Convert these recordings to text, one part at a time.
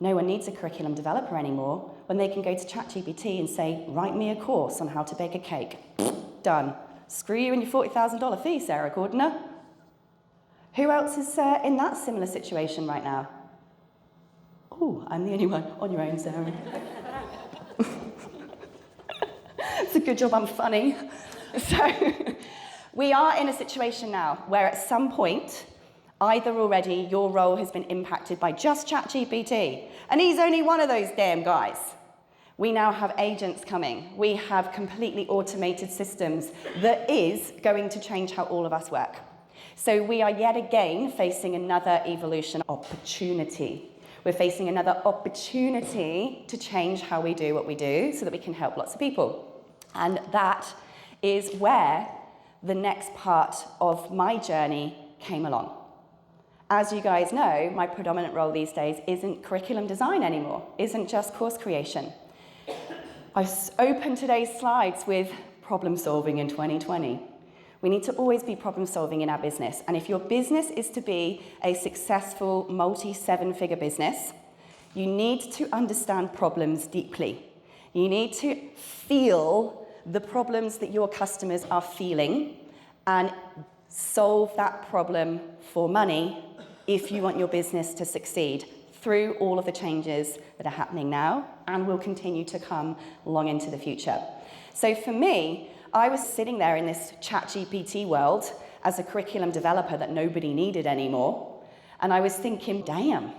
No one needs a curriculum developer anymore when they can go to ChatGPT and say, write me a course on how to bake a cake. Done. Screw you and your $40,000 fee, Sarah Cordiner. Who else is in that similar situation right now? Oh, I'm the only one. On your own, Sarah. It's a good job I'm funny. So we are in a situation now where at some point, either already your role has been impacted by just ChatGPT, and he's only one of those damn guys. We now have agents coming. We have completely automated systems that is going to change how all of us work. So we are yet again facing another evolution opportunity. We're facing another opportunity to change how we do what we do so that we can help lots of people. And that is where the next part of my journey came along. As you guys know, my predominant role these days isn't curriculum design anymore, isn't just course creation. I opened today's slides with problem solving in 2020. We need to always be problem solving in our business. And if your business is to be a successful multi-seven-figure business, you need to understand problems deeply. You need to feel the problems that your customers are feeling and solve that problem for money if you want your business to succeed through all of the changes that are happening now and will continue to come long into the future. So for me, I was sitting there in this ChatGPT world as a curriculum developer that nobody needed anymore, and I was thinking, damn,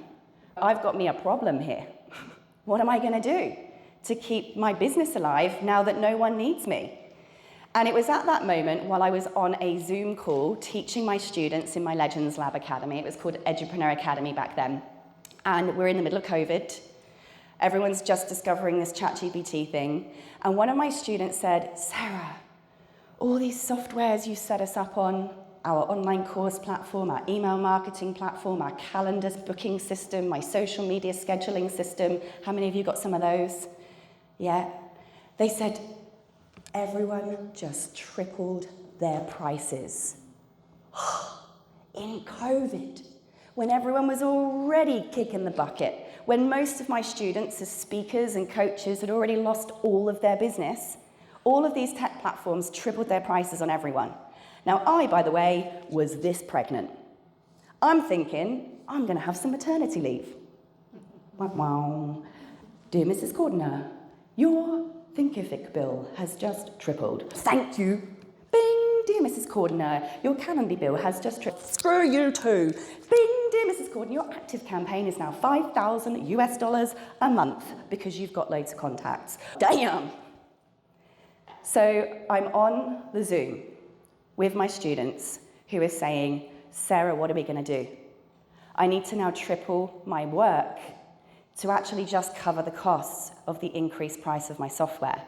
I've got me a problem here. What am I going to do to keep my business alive now that no one needs me? And it was at that moment while I was on a Zoom call teaching my students in my Legends Lab Academy. It was called Entrepreneurial Academy back then. And we're in the middle of COVID. Everyone's just discovering this ChatGPT thing. And one of my students said, Sarah, all these softwares you set us up on, our online course platform, our email marketing platform, our calendars booking system, my social media scheduling system, how many of you got some of those? Yeah. They said, everyone just tripled their prices. In COVID, when everyone was already kicking the bucket, when most of my students as speakers and coaches had already lost all of their business, all of these tech platforms tripled their prices on everyone. Now, I, by the way, was this pregnant. I'm thinking, I'm going to have some maternity leave. Wow. Dear Mrs. Cordiner, your Thinkific bill has just tripled. Thank you. Bing, dear Mrs. Cordiner, your Calendly bill has just tripled. Screw you too. Bing, dear Mrs. Cordiner, your active campaign is now $5,000 a month because you've got loads of contacts. Damn. So I'm on the Zoom with my students who are saying, Sarah, what are we going to do? I need to now triple my work to actually just cover the costs of the increased price of my software.